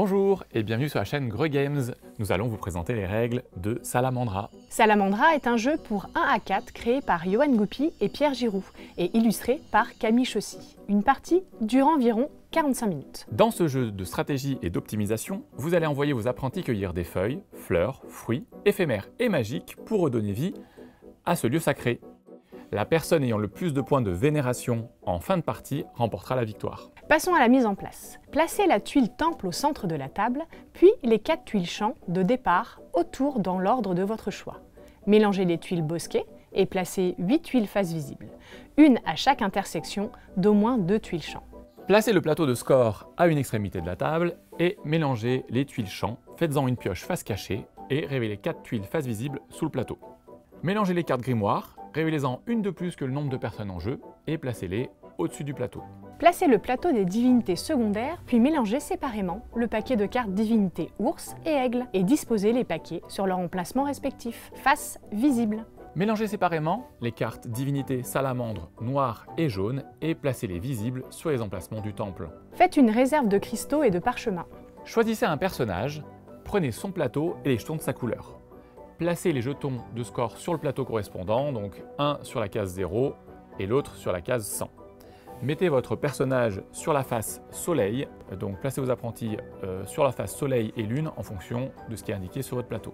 Bonjour et bienvenue sur la chaîne Greux Games. Nous allons vous présenter les règles de Salamandra. Salamandra est un jeu pour 1 à 4 créé par Johan Goupy et Pierre Giroux et illustré par Camille Chaussy. Une partie dure environ 45 minutes. Dans ce jeu de stratégie et d'optimisation, vous allez envoyer vos apprentis cueillir des feuilles, fleurs, fruits, éphémères et magiques pour redonner vie à ce lieu sacré. La personne ayant le plus de points de vénération en fin de partie remportera la victoire. Passons à la mise en place. Placez la tuile temple au centre de la table, puis les 4 tuiles champs de départ autour dans l'ordre de votre choix. Mélangez les tuiles bosquets et placez 8 tuiles face visibles, une à chaque intersection d'au moins 2 tuiles champs. Placez le plateau de score à une extrémité de la table et mélangez les tuiles champs, faites-en une pioche face cachée et révélez 4 tuiles face visibles sous le plateau. Mélangez les cartes grimoire, révélez-en une de plus que le nombre de personnes en jeu et placez-les au-dessus du plateau. Placez le plateau des divinités secondaires, puis mélangez séparément le paquet de cartes divinités ours et aigle et disposez les paquets sur leur emplacement respectif, face visible. Mélangez séparément les cartes divinités salamandre, noire et jaune et placez-les visibles sur les emplacements du temple. Faites une réserve de cristaux et de parchemins. Choisissez un personnage, prenez son plateau et les jetons de sa couleur. Placez les jetons de score sur le plateau correspondant, donc un sur la case 0 et l'autre sur la case 100. Mettez votre personnage sur la face soleil, donc placez vos apprentis sur la face soleil et lune en fonction de ce qui est indiqué sur votre plateau.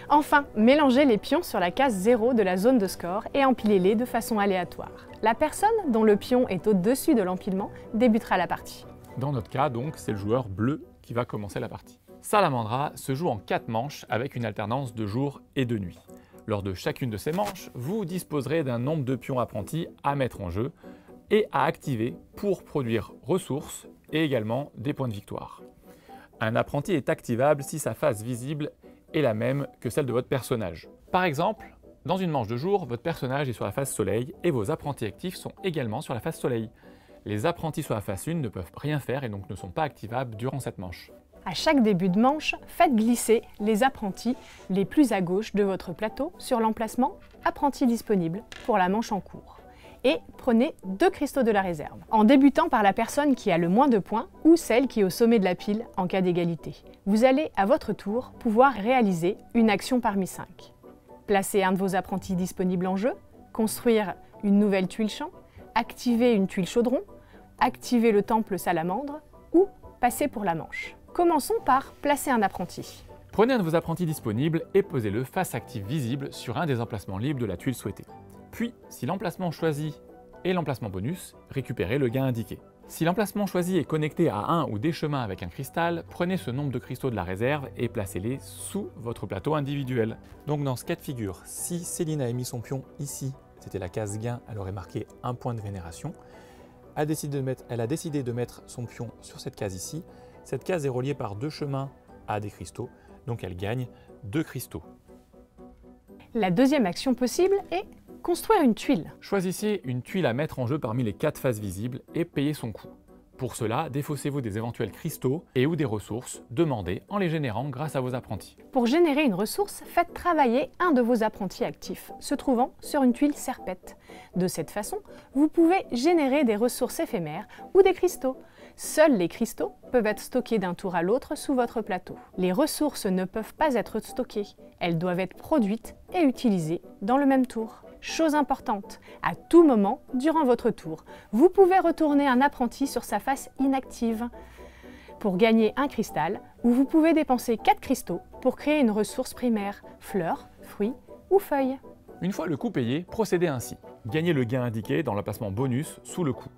Enfin, mélangez les pions sur la case 0 de la zone de score et empilez-les de façon aléatoire. La personne dont le pion est au-dessus de l'empilement débutera la partie. Dans notre cas, donc, c'est le joueur bleu qui va commencer la partie. Salamandra se joue en 4 manches avec une alternance de jour et de nuit. Lors de chacune de ces manches, vous disposerez d'un nombre de pions apprentis à mettre en jeu et à activer pour produire ressources et également des points de victoire. Un apprenti est activable si sa face visible est la même que celle de votre personnage. Par exemple, dans une manche de jour, votre personnage est sur la face soleil et vos apprentis actifs sont également sur la face soleil. Les apprentis sur la face lune ne peuvent rien faire et donc ne sont pas activables durant cette manche. À chaque début de manche, faites glisser les apprentis les plus à gauche de votre plateau sur l'emplacement « Apprentis disponibles » pour la manche en cours. Et prenez 2 cristaux de la réserve, en débutant par la personne qui a le moins de points ou celle qui est au sommet de la pile en cas d'égalité. Vous allez, à votre tour, pouvoir réaliser une action parmi 5. Placer un de vos apprentis disponibles en jeu, construire une nouvelle tuile champ, activer une tuile chaudron, activer le temple salamandre ou passer pour la manche. Commençons par placer un apprenti. Prenez un de vos apprentis disponibles et posez-le face active visible sur un des emplacements libres de la tuile souhaitée. Puis, si l'emplacement choisi est l'emplacement bonus, récupérez le gain indiqué. Si l'emplacement choisi est connecté à un ou des chemins avec un cristal, prenez ce nombre de cristaux de la réserve et placez-les sous votre plateau individuel. Donc dans ce cas de figure, si Céline avait mis son pion ici, c'était la case gain, elle aurait marqué un point de vénération. Elle a décidé de mettre son pion sur cette case ici. Cette case est reliée par 2 chemins à des cristaux, donc elle gagne 2 cristaux. La deuxième action possible est construire une tuile. Choisissez une tuile à mettre en jeu parmi les 4 faces visibles et payez son coût. Pour cela, défaussez-vous des éventuels cristaux et ou des ressources demandées en les générant grâce à vos apprentis. Pour générer une ressource, faites travailler un de vos apprentis actifs, se trouvant sur une tuile serpette. De cette façon, vous pouvez générer des ressources éphémères ou des cristaux. Seuls les cristaux peuvent être stockés d'un tour à l'autre sous votre plateau. Les ressources ne peuvent pas être stockées, elles doivent être produites et utilisées dans le même tour. Chose importante, à tout moment durant votre tour, vous pouvez retourner un apprenti sur sa face inactive pour gagner un cristal, ou vous pouvez dépenser 4 cristaux pour créer une ressource primaire, fleurs, fruits ou feuilles. Une fois le coût payé, procédez ainsi. Gagnez le gain indiqué dans l'emplacement bonus sous le coût.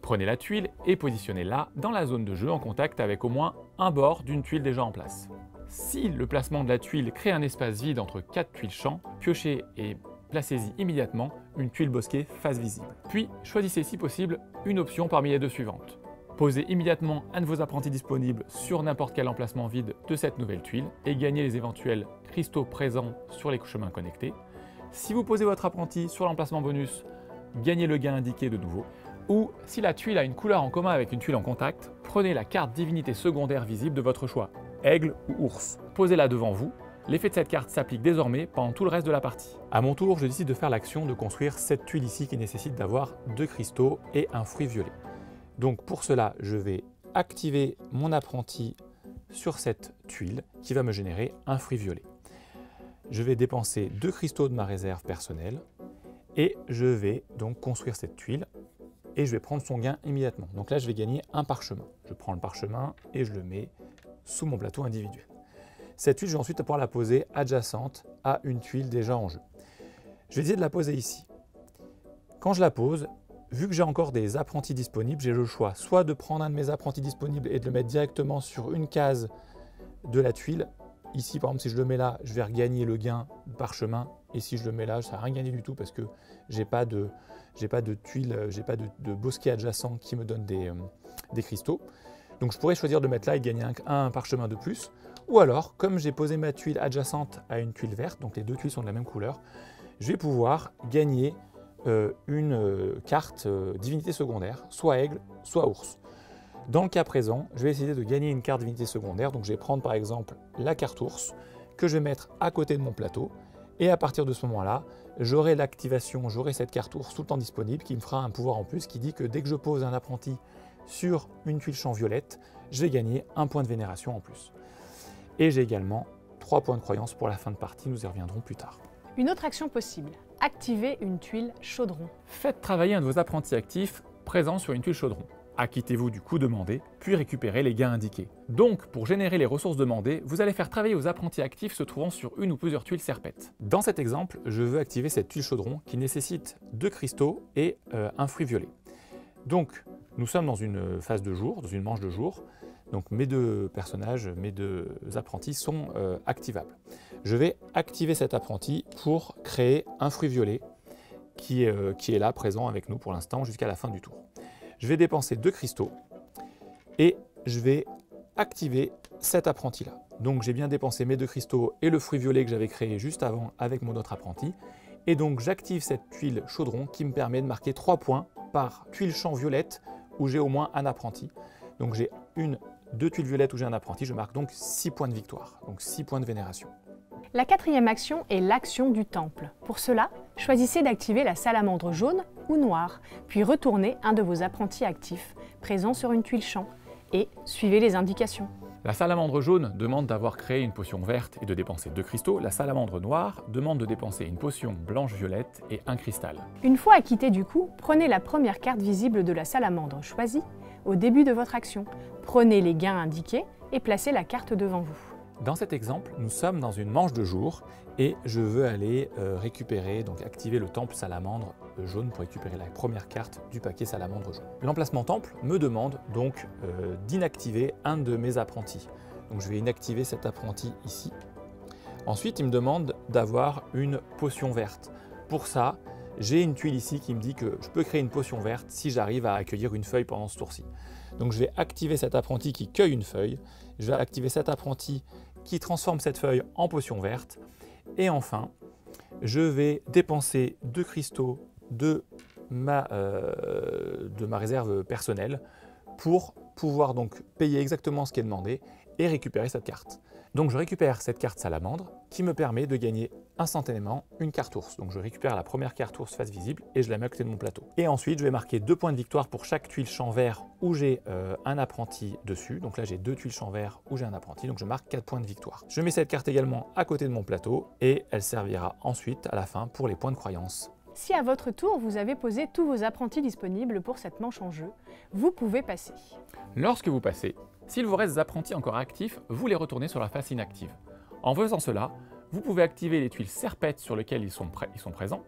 Prenez la tuile et positionnez-la dans la zone de jeu en contact avec au moins un bord d'une tuile déjà en place. Si le placement de la tuile crée un espace vide entre 4 tuiles champs, piochez et placez-y immédiatement une tuile bosquet face visible. Puis, choisissez si possible une option parmi les 2 suivantes. Posez immédiatement un de vos apprentis disponibles sur n'importe quel emplacement vide de cette nouvelle tuile et gagnez les éventuels cristaux présents sur les chemins connectés. Si vous posez votre apprenti sur l'emplacement bonus, gagnez le gain indiqué de nouveau. Ou, si la tuile a une couleur en commun avec une tuile en contact, prenez la carte divinité secondaire visible de votre choix, aigle ou ours. Posez-la devant vous. L'effet de cette carte s'applique désormais pendant tout le reste de la partie. À mon tour, je décide de faire l'action de construire cette tuile ici qui nécessite d'avoir 2 cristaux et un fruit violet. Donc pour cela, je vais activer mon apprenti sur cette tuile qui va me générer un fruit violet. Je vais dépenser 2 cristaux de ma réserve personnelle et je vais donc construire cette tuile et je vais prendre son gain immédiatement. Donc là, je vais gagner un parchemin. Je prends le parchemin et je le mets sous mon plateau individuel. Cette tuile, je vais ensuite pouvoir la poser adjacente à une tuile déjà en jeu. Je vais essayer de la poser ici. Quand je la pose, vu que j'ai encore des apprentis disponibles, j'ai le choix soit de prendre un de mes apprentis disponibles et de le mettre directement sur une case de la tuile. Ici, par exemple, si je le mets là, je vais regagner le gain parchemin. Et si je le mets là, ça ne va rien gagner du tout parce que je n'ai pas de tuile, je n'ai pas de bosquet adjacent qui me donne des cristaux. Donc je pourrais choisir de mettre là et gagner un parchemin de plus. Ou alors, comme j'ai posé ma tuile adjacente à une tuile verte, donc les deux tuiles sont de la même couleur, je vais pouvoir gagner une carte divinité secondaire, soit aigle, soit ours. Dans le cas présent, je vais essayer de gagner une carte divinité secondaire. Donc je vais prendre par exemple la carte ours que je vais mettre à côté de mon plateau. Et à partir de ce moment-là, j'aurai l'activation, j'aurai cette carte ours tout le temps disponible qui me fera un pouvoir en plus qui dit que dès que je pose un apprenti sur une tuile champ violette, je vais gagner un point de vénération en plus. Et j'ai également 3 points de croyance pour la fin de partie, nous y reviendrons plus tard. Une autre action possible, activer une tuile chaudron. Faites travailler un de vos apprentis actifs présents sur une tuile chaudron. Acquittez-vous du coût demandé, puis récupérez les gains indiqués. Donc, pour générer les ressources demandées, vous allez faire travailler vos apprentis actifs se trouvant sur une ou plusieurs tuiles serpettes. Dans cet exemple, je veux activer cette tuile chaudron qui nécessite 2 cristaux et un fruit violet. Donc, nous sommes dans une phase de jour, dans une manche de jour. Donc mes 2 personnages, mes 2 apprentis sont activables. Je vais activer cet apprenti pour créer un fruit violet qui est là, présent avec nous pour l'instant, jusqu'à la fin du tour. Je vais dépenser 2 cristaux et je vais activer cet apprenti-là. Donc j'ai bien dépensé mes 2 cristaux et le fruit violet que j'avais créé juste avant avec mon autre apprenti. Et donc j'active cette tuile chaudron qui me permet de marquer 3 points par tuile champ violette où j'ai au moins un apprenti. Donc j'ai 2 tuiles violettes où j'ai un apprenti, je marque donc 6 points de victoire, donc 6 points de vénération. La 4e action est l'action du temple. Pour cela, choisissez d'activer la salamandre jaune ou noire, puis retournez un de vos apprentis actifs présents sur une tuile champ et suivez les indications. La salamandre jaune demande d'avoir créé une potion verte et de dépenser 2 cristaux. La salamandre noire demande de dépenser une potion blanche-violette et un cristal. Une fois acquitté du coup, prenez la première carte visible de la salamandre choisie au début de votre action. Prenez les gains indiqués et placez la carte devant vous. Dans cet exemple, nous sommes dans une manche de jour et je veux aller récupérer, donc activer le temple salamandre jaune pour récupérer la première carte du paquet salamandre jaune. L'emplacement temple me demande donc d'inactiver un de mes apprentis. Donc je vais inactiver cet apprenti ici. Ensuite, il me demande d'avoir une potion verte. Pour ça, j'ai une tuile ici qui me dit que je peux créer une potion verte si j'arrive à accueillir une feuille pendant ce tour-ci. Donc je vais activer cet apprenti qui cueille une feuille, je vais activer cet apprenti qui transforme cette feuille en potion verte, et enfin, je vais dépenser 2 cristaux de ma réserve personnelle pour pouvoir donc payer exactement ce qui est demandé et récupérer cette carte. Donc je récupère cette carte salamandre qui me permet de gagner instantanément une carte ours. Donc je récupère la première carte ours face visible et je la mets à côté de mon plateau. Et ensuite je vais marquer 2 points de victoire pour chaque tuile champ vert où j'ai un apprenti dessus. Donc là j'ai 2 tuiles champ vert où j'ai un apprenti, donc je marque 4 points de victoire. Je mets cette carte également à côté de mon plateau et elle servira ensuite à la fin pour les points de croyance. Si à votre tour vous avez posé tous vos apprentis disponibles pour cette manche en jeu, vous pouvez passer. Lorsque vous passez, s'il vous reste des apprentis encore actifs, vous les retournez sur la face inactive. En faisant cela, vous pouvez activer les tuiles serpettes sur lesquelles ils sont présents,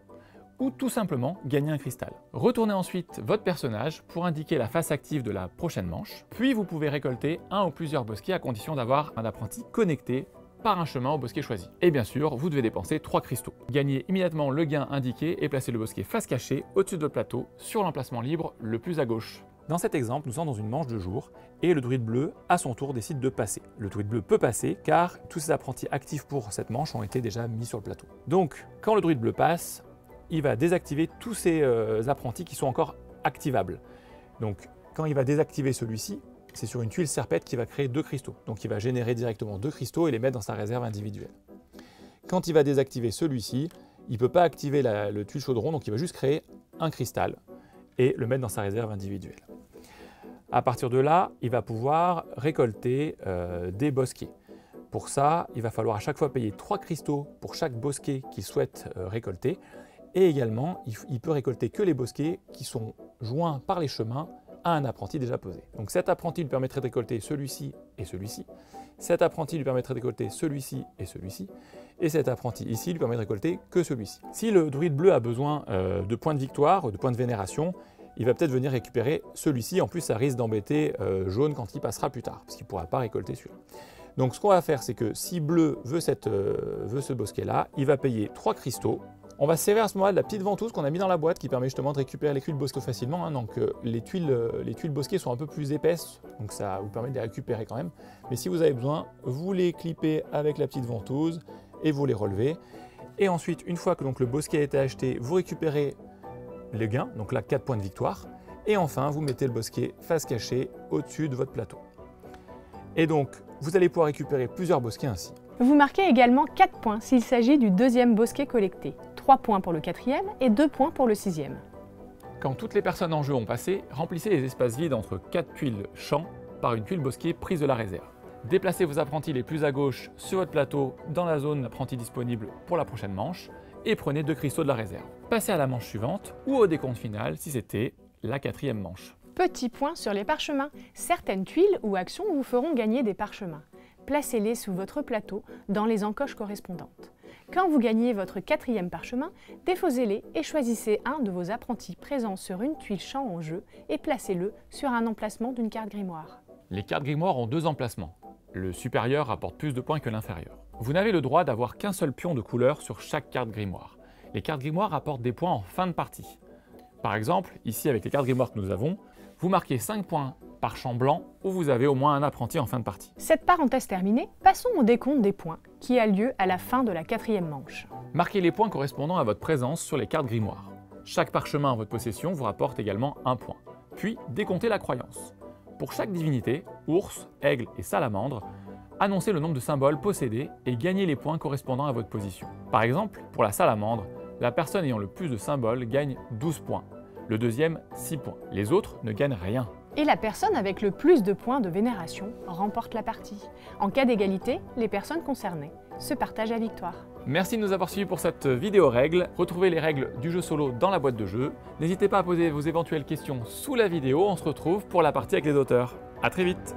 ou tout simplement gagner un cristal. Retournez ensuite votre personnage pour indiquer la face active de la prochaine manche, puis vous pouvez récolter un ou plusieurs bosquets à condition d'avoir un apprenti connecté par un chemin au bosquet choisi. Et bien sûr, vous devez dépenser 3 cristaux. Gagnez immédiatement le gain indiqué et placez le bosquet face cachée au-dessus de votre plateau sur l'emplacement libre le plus à gauche. Dans cet exemple, nous sommes dans une manche de jour et le druide bleu, à son tour, décide de passer. Le druide bleu peut passer car tous ses apprentis actifs pour cette manche ont été déjà mis sur le plateau. Donc, quand le druide bleu passe, il va désactiver tous ses apprentis qui sont encore activables. Donc, quand il va désactiver celui-ci, c'est sur une tuile serpette qui va créer 2 cristaux. Donc, il va générer directement 2 cristaux et les mettre dans sa réserve individuelle. Quand il va désactiver celui-ci, il ne peut pas activer le tuile chaudron, donc il va juste créer un cristal et le mettre dans sa réserve individuelle. À partir de là, il va pouvoir récolter des bosquets. Pour ça, il va falloir à chaque fois payer 3 cristaux pour chaque bosquet qu'il souhaite récolter. Et également, il peut récolter que les bosquets qui sont joints par les chemins à un apprenti déjà posé. Donc cet apprenti lui permettrait de récolter celui-ci et celui-ci. Cet apprenti lui permettrait de récolter celui-ci et celui-ci. Et cet apprenti ici lui permet de récolter que celui-ci. Si le druide bleu a besoin de points de victoire, de points de vénération, il va peut-être venir récupérer celui-ci. En plus, ça risque d'embêter jaune quand il passera plus tard, parce qu'il ne pourra pas récolter celui-là. Donc ce qu'on va faire, c'est que si bleu veut ce bosquet-là, il va payer 3 cristaux. On va se servir à ce moment-là de la petite ventouse qu'on a mis dans la boîte qui permet justement de récupérer les tuiles bosquet facilement. Hein. Donc les tuiles bosquet sont un peu plus épaisses, donc ça vous permet de les récupérer quand même. Mais si vous avez besoin, vous les clippez avec la petite ventouse et vous les relevez. Et ensuite, une fois que donc, le bosquet a été acheté, vous récupérez les gains, donc là 4 points de victoire. Et enfin, vous mettez le bosquet face cachée au-dessus de votre plateau. Et donc, vous allez pouvoir récupérer plusieurs bosquets ainsi. Vous marquez également 4 points s'il s'agit du deuxième bosquet collecté, 3 points pour le quatrième et 2 points pour le sixième. Quand toutes les personnes en jeu ont passé, remplissez les espaces vides entre 4 tuiles champ par une tuile bosquet prise de la réserve. Déplacez vos apprentis les plus à gauche sur votre plateau dans la zone d'apprentis disponible pour la prochaine manche et prenez 2 cristaux de la réserve. Passez à la manche suivante ou au décompte final si c'était la 4e manche. Petit point sur les parchemins. Certaines tuiles ou actions vous feront gagner des parchemins. Placez-les sous votre plateau dans les encoches correspondantes. Quand vous gagnez votre 4e parchemin, défausez-les et choisissez un de vos apprentis présents sur une tuile champ en jeu et placez-le sur un emplacement d'une carte grimoire. Les cartes grimoire ont 2 emplacements. Le supérieur rapporte plus de points que l'inférieur. Vous n'avez le droit d'avoir qu'un seul pion de couleur sur chaque carte grimoire. Les cartes grimoire rapportent des points en fin de partie. Par exemple, ici avec les cartes grimoire que nous avons, vous marquez 5 points par champ blanc où vous avez au moins un apprenti en fin de partie. Cette parenthèse terminée, passons au décompte des points qui a lieu à la fin de la 4e manche. Marquez les points correspondant à votre présence sur les cartes grimoire. Chaque parchemin en votre possession vous rapporte également un point. Puis décomptez la croyance. Pour chaque divinité, ours, aigle et salamandre, annoncez le nombre de symboles possédés et gagnez les points correspondant à votre position. Par exemple, pour la salamandre, la personne ayant le plus de symboles gagne 12 points. Le deuxième, 6 points. Les autres ne gagnent rien. Et la personne avec le plus de points de vénération remporte la partie. En cas d'égalité, les personnes concernées se partagent la victoire. Merci de nous avoir suivis pour cette vidéo règles. Retrouvez les règles du jeu solo dans la boîte de jeu. N'hésitez pas à poser vos éventuelles questions sous la vidéo. On se retrouve pour la partie avec les auteurs. À très vite.